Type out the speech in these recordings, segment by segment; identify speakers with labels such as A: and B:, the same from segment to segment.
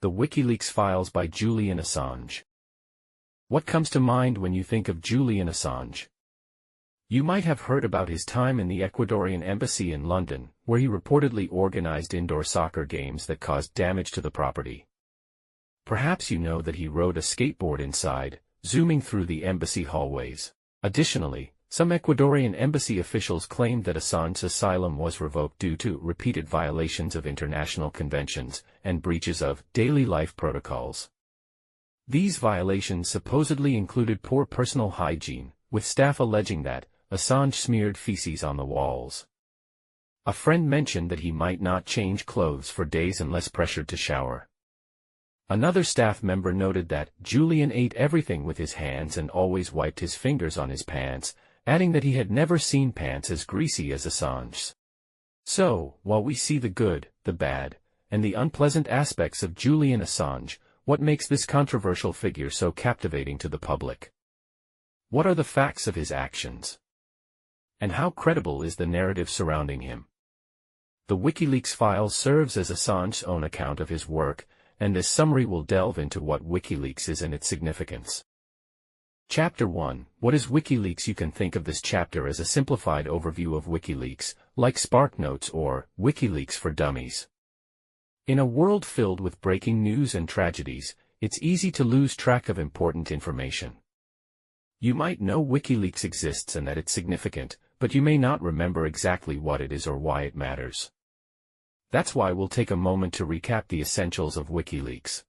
A: The WikiLeaks Files by Julian Assange. What comes to mind when you think of Julian Assange? You might have heard about his time in the Ecuadorian embassy in London, where he reportedly organized indoor soccer games that caused damage to the property. Perhaps you know that he rode a skateboard inside, zooming through the embassy hallways. Additionally, some Ecuadorian embassy officials claimed that Assange's asylum was revoked due to repeated violations of international conventions and breaches of daily life protocols. These violations supposedly included poor personal hygiene, with staff alleging that Assange smeared feces on the walls. A friend mentioned that he might not change clothes for days unless pressured to shower. Another staff member noted that Julian ate everything with his hands and always wiped his fingers on his pants, adding that he had never seen pants as greasy as Assange's. So, while we see the good, the bad, and the unpleasant aspects of Julian Assange, what makes this controversial figure so captivating to the public? What are the facts of his actions? And how credible is the narrative surrounding him? The WikiLeaks Files serves as Assange's own account of his work, and this summary will delve into what WikiLeaks is and its significance. Chapter 1. What is WikiLeaks? You can think of this chapter as a simplified overview of WikiLeaks, like SparkNotes or WikiLeaks for Dummies. In a world filled with breaking news and tragedies, it's easy to lose track of important information. You might know WikiLeaks exists and that it's significant, but you may not remember exactly what it is or why it matters. That's why we'll take a moment to recap the essentials of WikiLeaks.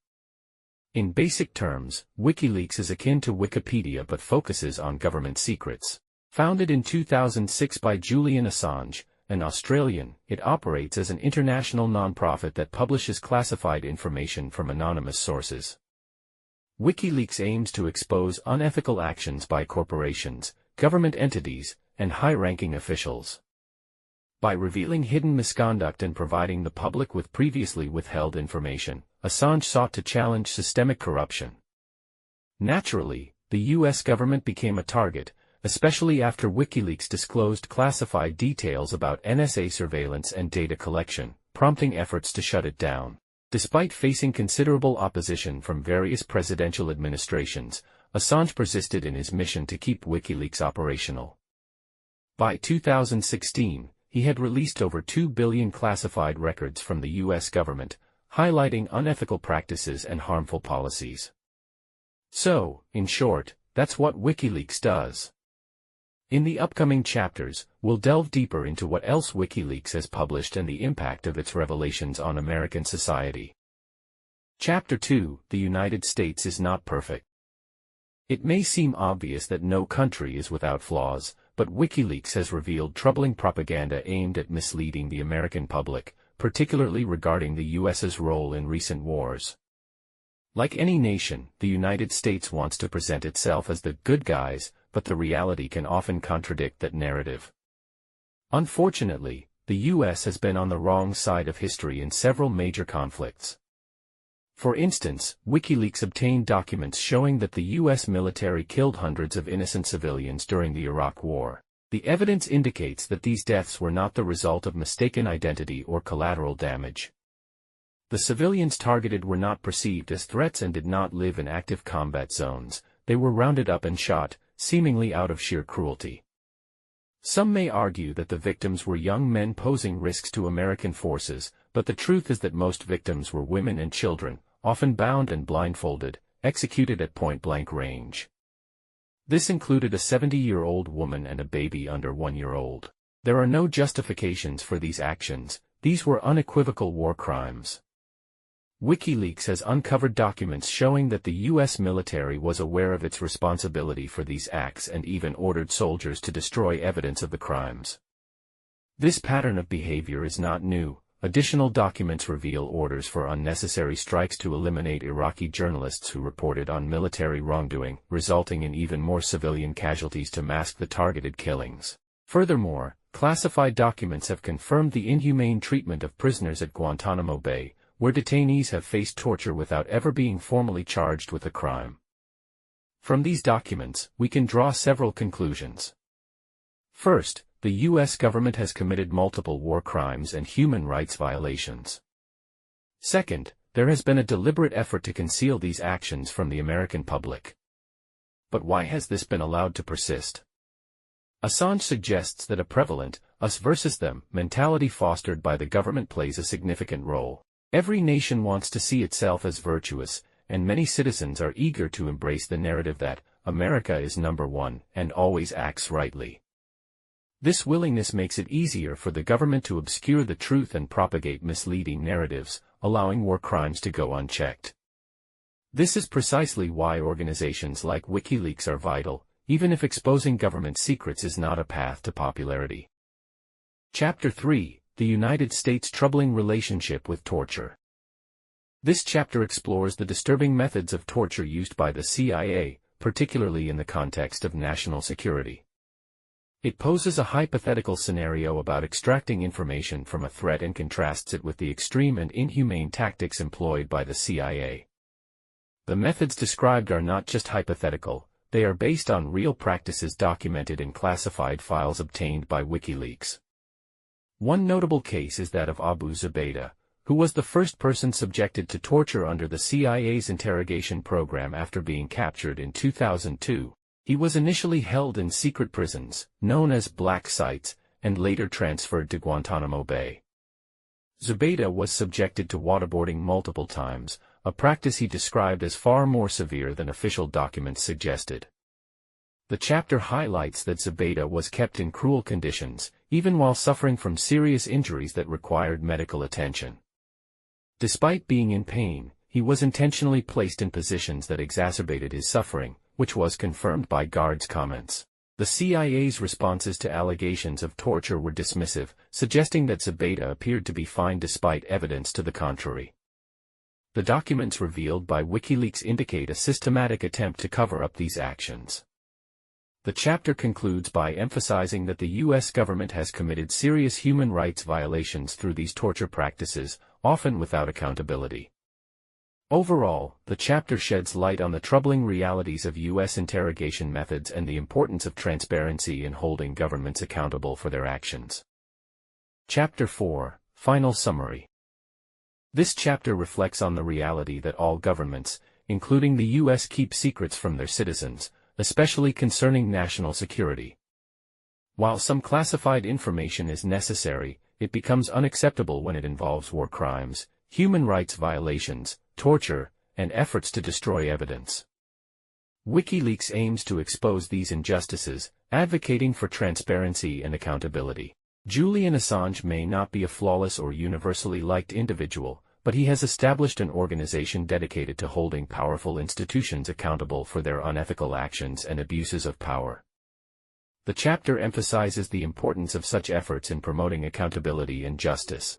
A: In basic terms, WikiLeaks is akin to Wikipedia but focuses on government secrets. Founded in 2006 by Julian Assange, an Australian, it operates as an international non-profit that publishes classified information from anonymous sources. WikiLeaks aims to expose unethical actions by corporations, government entities, and high-ranking officials. By revealing hidden misconduct and providing the public with previously withheld information, Assange sought to challenge systemic corruption. Naturally, the U.S. government became a target, especially after WikiLeaks disclosed classified details about NSA surveillance and data collection, prompting efforts to shut it down. Despite facing considerable opposition from various presidential administrations, Assange persisted in his mission to keep WikiLeaks operational. By 2016, he had released over 2 billion classified records from the U.S. government, highlighting unethical practices and harmful policies. So, in short, that's what WikiLeaks does. In the upcoming chapters, we'll delve deeper into what else WikiLeaks has published and the impact of its revelations on American society. Chapter 2: The United States is not perfect. It may seem obvious that no country is without flaws, but WikiLeaks has revealed troubling propaganda aimed at misleading the American public, particularly regarding the U.S.'s role in recent wars. Like any nation, the United States wants to present itself as the good guys, but the reality can often contradict that narrative. Unfortunately, the U.S. has been on the wrong side of history in several major conflicts. For instance, WikiLeaks obtained documents showing that the U.S. military killed hundreds of innocent civilians during the Iraq War. The evidence indicates that these deaths were not the result of mistaken identity or collateral damage. The civilians targeted were not perceived as threats and did not live in active combat zones. They were rounded up and shot, seemingly out of sheer cruelty. Some may argue that the victims were young men posing risks to American forces, but the truth is that most victims were women and children, often bound and blindfolded, executed at point-blank range. This included a 70-year-old woman and a baby under 1 year old. There are no justifications for these actions. These were unequivocal war crimes. WikiLeaks has uncovered documents showing that the U.S. military was aware of its responsibility for these acts and even ordered soldiers to destroy evidence of the crimes. This pattern of behavior is not new. Additional documents reveal orders for unnecessary strikes to eliminate Iraqi journalists who reported on military wrongdoing, resulting in even more civilian casualties to mask the targeted killings. Furthermore, classified documents have confirmed the inhumane treatment of prisoners at Guantanamo Bay, where detainees have faced torture without ever being formally charged with a crime. From these documents, we can draw several conclusions. First, the U.S. government has committed multiple war crimes and human rights violations. Second, There has been a deliberate effort to conceal these actions from the American public. But why has this been allowed to persist? Assange suggests that a prevalent, us versus them, mentality fostered by the government plays a significant role. Every nation wants to see itself as virtuous, and many citizens are eager to embrace the narrative that America is number one and always acts rightly. This willingness makes it easier for the government to obscure the truth and propagate misleading narratives, allowing war crimes to go unchecked. This is precisely why organizations like WikiLeaks are vital, even if exposing government secrets is not a path to popularity. Chapter 3: The United States' Troubling Relationship with Torture. This chapter explores the disturbing methods of torture used by the CIA, particularly in the context of national security. It poses a hypothetical scenario about extracting information from a threat and contrasts it with the extreme and inhumane tactics employed by the CIA. The methods described are not just hypothetical, they are based on real practices documented in classified files obtained by WikiLeaks. One notable case is that of Abu Zubaydah, who was the first person subjected to torture under the CIA's interrogation program after being captured in 2002. He was initially held in secret prisons, known as black sites, and later transferred to Guantanamo Bay. Zubaydah was subjected to waterboarding multiple times, a practice he described as far more severe than official documents suggested. The chapter highlights that Zubaydah was kept in cruel conditions, even while suffering from serious injuries that required medical attention. Despite being in pain, he was intentionally placed in positions that exacerbated his suffering, which was confirmed by guards' comments. The CIA's responses to allegations of torture were dismissive, suggesting that Zubaydah appeared to be fine despite evidence to the contrary. The documents revealed by WikiLeaks indicate a systematic attempt to cover up these actions. The chapter concludes by emphasizing that the U.S. government has committed serious human rights violations through these torture practices, often without accountability. Overall, the chapter sheds light on the troubling realities of U.S. interrogation methods and the importance of transparency in holding governments accountable for their actions. Chapter 4: Final Summary. This chapter reflects on the reality that all governments, including the U.S., keep secrets from their citizens, especially concerning national security. While some classified information is necessary, it becomes unacceptable when it involves war crimes, human rights violations, torture, and efforts to destroy evidence. WikiLeaks aims to expose these injustices, advocating for transparency and accountability. Julian Assange may not be a flawless or universally liked individual, but he has established an organization dedicated to holding powerful institutions accountable for their unethical actions and abuses of power. The chapter emphasizes the importance of such efforts in promoting accountability and justice.